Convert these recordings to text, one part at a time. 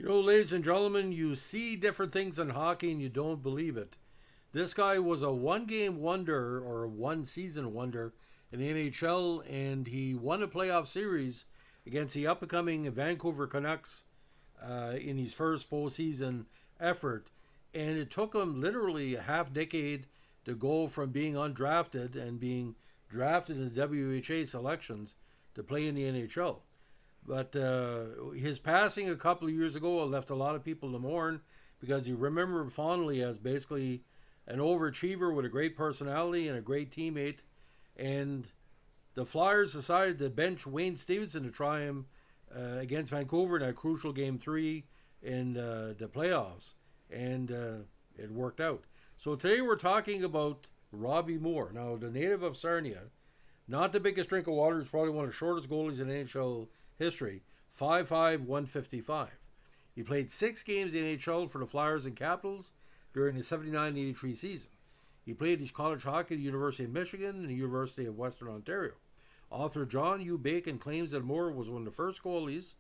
Ladies and gentlemen, you see different things in hockey and you don't believe it. This guy was a one game wonder or a one season wonder in the NHL, and he won a playoff series against the up and coming Vancouver Canucks in his first postseason effort. And it took him literally a half decade to go from being undrafted and being drafted in the WHA selections to play in the NHL. But his passing a couple of years ago left a lot of people to mourn because you remember him fondly as basically an overachiever with a great personality and a great teammate. And the Flyers decided to bench Wayne Stevenson to try him against Vancouver in that crucial Game 3 in the playoffs. And it worked out. So today we're talking about Robbie Moore. Now, the native of Sarnia, not the biggest drink of water, is probably one of the shortest goalies in NHL history, 5'5", 155. He played 6 games in the NHL for the Flyers and Capitals during the 79-83 season. He played his college hockey at the University of Michigan and the University of Western Ontario. Author John U. Bacon claims that Moore was one of the first goalies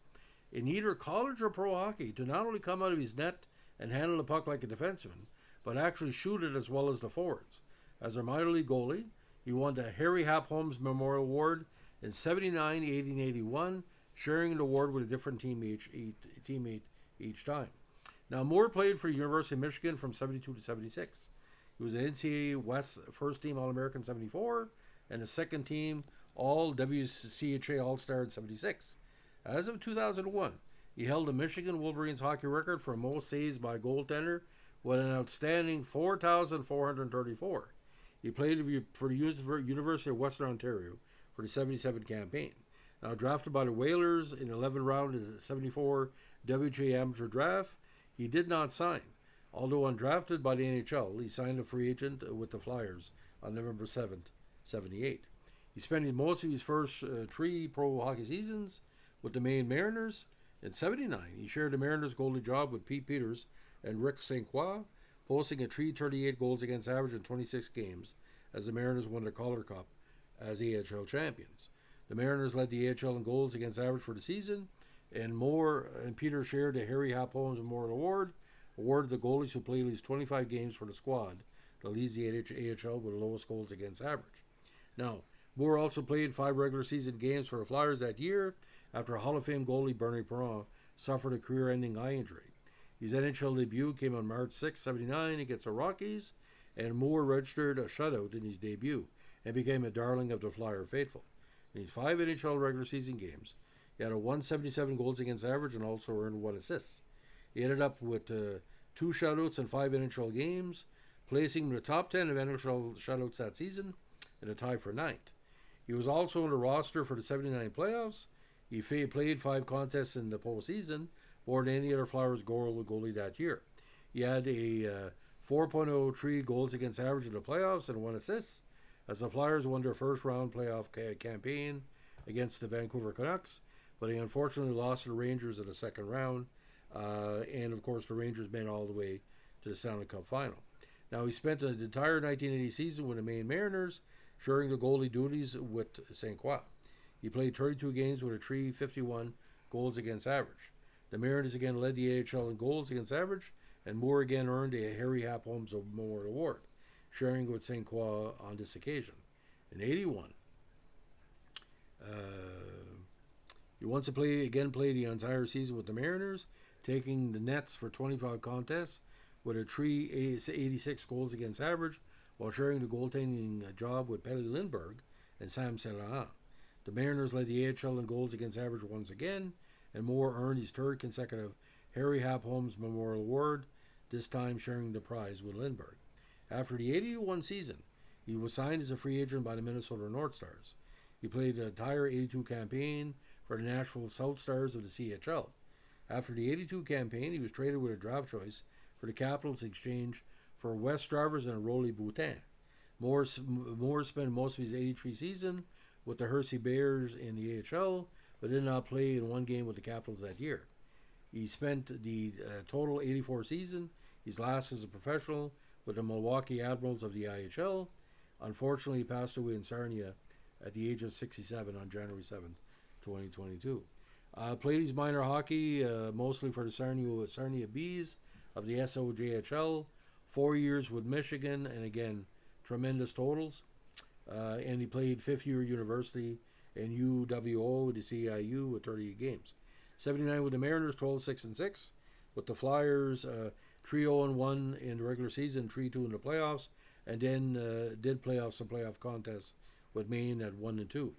in either college or pro hockey to not only come out of his net and handle the puck like a defenseman, but actually shoot it as well as the forwards. As a minor league goalie, he won the Harry Hap Holmes Memorial Award in 79, 80, and 81, sharing an award with a different teammate each time. Now, Moore played for the University of Michigan from 72 to 76. He was an NCAA West first team All-American 74 and a second team All WCHA All-Star in 76. As of 2001, he held the Michigan Wolverines hockey record for most saves by a goaltender with an outstanding 4,434. He played for the University of Western Ontario for the 77 campaign. Now drafted by the Whalers in the 11th round of the 74 WHA Amateur Draft, he did not sign. Although undrafted by the NHL, he signed a free agent with the Flyers on November 7th, 78. He spent most of his first 3 pro hockey seasons with the Maine Mainers. In 79, he shared the Mariners goalie job with Pete Peters and Rick St. Croix, posting a 338 goals against average in 26 games as the Mariners won the Calder Cup as AHL champions. The Mariners led the AHL in goals against average for the season, and Moore and Peter shared the Harry Hap Holmes Memorial Award, awarded to goalies who played at least 25 games for the squad that leads the AHL with the lowest goals against average. Now, Moore also played 5 regular season games for the Flyers that year after Hall of Fame goalie Bernie Perron suffered a career-ending eye injury. His NHL debut came on March 6, 79 against the Rockies, and Moore registered a shutout in his debut and became a darling of the Flyer faithful. In his 5 NHL regular season games, he had a 177 goals against average and also earned 1 assist. He ended up with 2 shutouts in 5 NHL games, placing him in the top 10 of NHL shutouts that season and a tie for 9th. He was also on the roster for the 79 playoffs. He played 5 contests in the postseason, more than any other Flyers goalie that year. He had a 4.03 goals against average in the playoffs and 1 assist, as the Flyers won their first round playoff campaign against the Vancouver Canucks, but they unfortunately lost to the Rangers in the second round, and of course the Rangers made all the way to the Stanley Cup final. Now he spent the entire 1980 season with the Maine Mainers, sharing the goalie duties with St. Croix. He played 32 games with a 351 goals against average. The Mariners again led the AHL in goals against average, and Moore again earned a Harry Hap Holmes Memorial Award, sharing with St. Croix on this occasion. In 81, he once played the entire season with the Mariners, taking the nets for 25 contests with a 386 goals against average, while sharing the goaltending job with Pelle Lindbergh and Sam Serra. The Mariners led the AHL in goals against average once again, and Moore earned his 3rd consecutive Harry Hap Holmes Memorial Award, this time sharing the prize with Lindbergh. After the 81 season, he was signed as a free agent by the Minnesota North Stars. He played the entire 82 campaign for the Nashville South Stars of the CHL. After the 82 campaign, he was traded with a draft choice for the Capitals in exchange for Wes Travers and Rolly Boutin. Moore spent most of his 83 season with the Hershey Bears in the AHL, but did not play in 1 game with the Capitals that year. He spent the total 84 season, his last as a professional, with the Milwaukee Admirals of the IHL. Unfortunately, he passed away in Sarnia at the age of 67 on January 7, 2022. Played his minor hockey mostly for the Sarnia Bees of the SOJHL. 4 years with Michigan, and again, tremendous totals. And he played fifth-year university in UWO, the CIAU, with 38 games. 79 with the Mariners, 12-6-6. With the Flyers, 3-0-1 in the regular season, 3-2 in the playoffs, and then did some playoff contests with Maine at 1-2.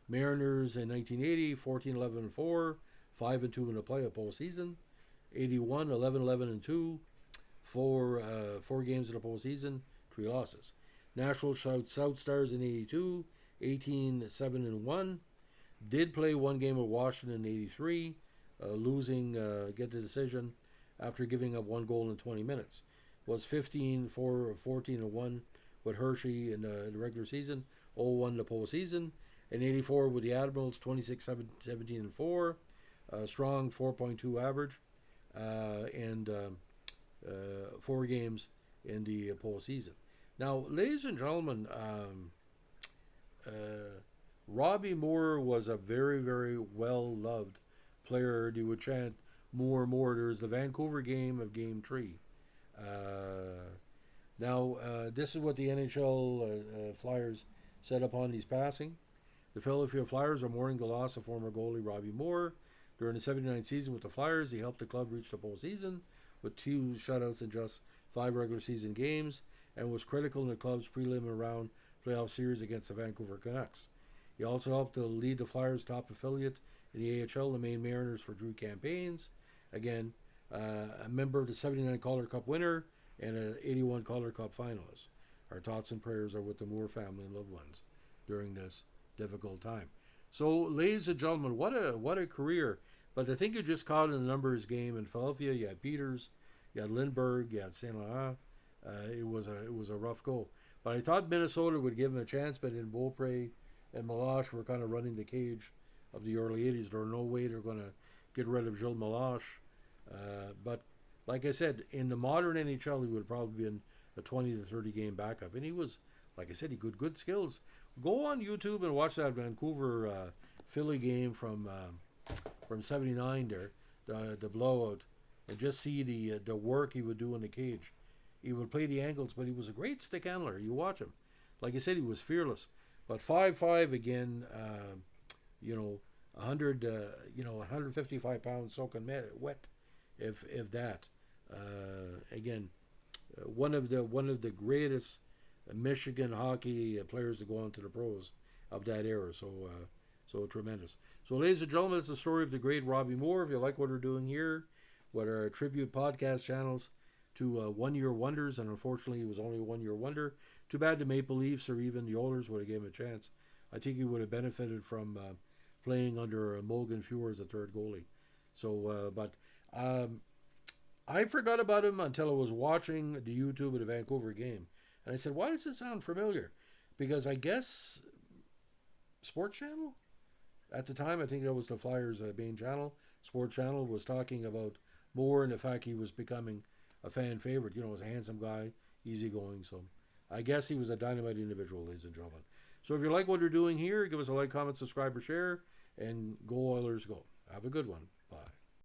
Mariners in 1980, 14-11-4, 5-2 in the postseason. 81, 11-11-2, four games in the postseason, 3 losses. Nashville South Stars in 82, 18-7-1. Did play one game with Washington in 83, losing, get the decision after giving up 1 goal in 20 minutes. Was 14-1 with Hershey in the regular season, 0-1 the postseason. In 84 with the Admirals, 26-17-4, strong 4.2 average, and 4 games in the postseason. Now, ladies and gentlemen, Robbie Moore was a very, very well-loved player. They would chant more and more. There's the Vancouver game of Game 3. Now, this is what the NHL Flyers said upon his passing. The Philadelphia Flyers are mourning the loss of former goalie Robbie Moore. During the 79 season with the Flyers, he helped the club reach the postseason with 2 shutouts in just 5 regular season games, and was critical in the club's preliminary round playoff series against the Vancouver Canucks. He also helped to lead the Flyers' top affiliate in the AHL, the Maine Mainers, for 3 campaigns. Again, a member of the 79 Calder Cup winner and an 81 Calder Cup finalist. Our thoughts and prayers are with the Moore family and loved ones during this difficult time. So, ladies and gentlemen, what a career. But I think you just caught in the numbers game in Philadelphia. You had Peters, you had Lindbergh, you had Saint Laurent. It was a rough go. But I thought Minnesota would give him a chance, but in Beaupre and Meloche were kind of running the cage of the early 80s. There was no way they're going to get rid of Gilles Meloche. But like I said, in the modern NHL, he would have probably been a 20 to 30 game backup. And he was, like I said, he had good skills. Go on YouTube and watch that Vancouver Philly game from 79 there, the blowout, and just see the work he would do in the cage. He would play the angles, but he was a great stick handler. You watch him. Like I said, he was fearless. But 5'5" again, 155 pounds soaking wet, if that. Again, one of the greatest Michigan hockey players to go on to the pros of that era. So tremendous. So, ladies and gentlemen, it's the story of the great Robbie Moore. If you like what we're doing here, what our tribute podcast channels to one-year wonders, and unfortunately he was only a one-year wonder. Too bad the Maple Leafs or even the Oilers would have given him a chance. I think he would have benefited from playing under Morgan Fuhr as a third goalie. So, I forgot about him until I was watching the YouTube of the Vancouver game. And I said, why does this sound familiar? Because I guess Sports Channel? At the time, I think that was the Flyers' main channel. Sports Channel was talking about Moore and the fact he was becoming a fan favorite. You know, was a handsome guy, easygoing. So I guess he was a dynamite individual, ladies and gentlemen. So if you like what we're doing here, give us a like, comment, subscribe, or share, and go Oilers, go. Have a good one.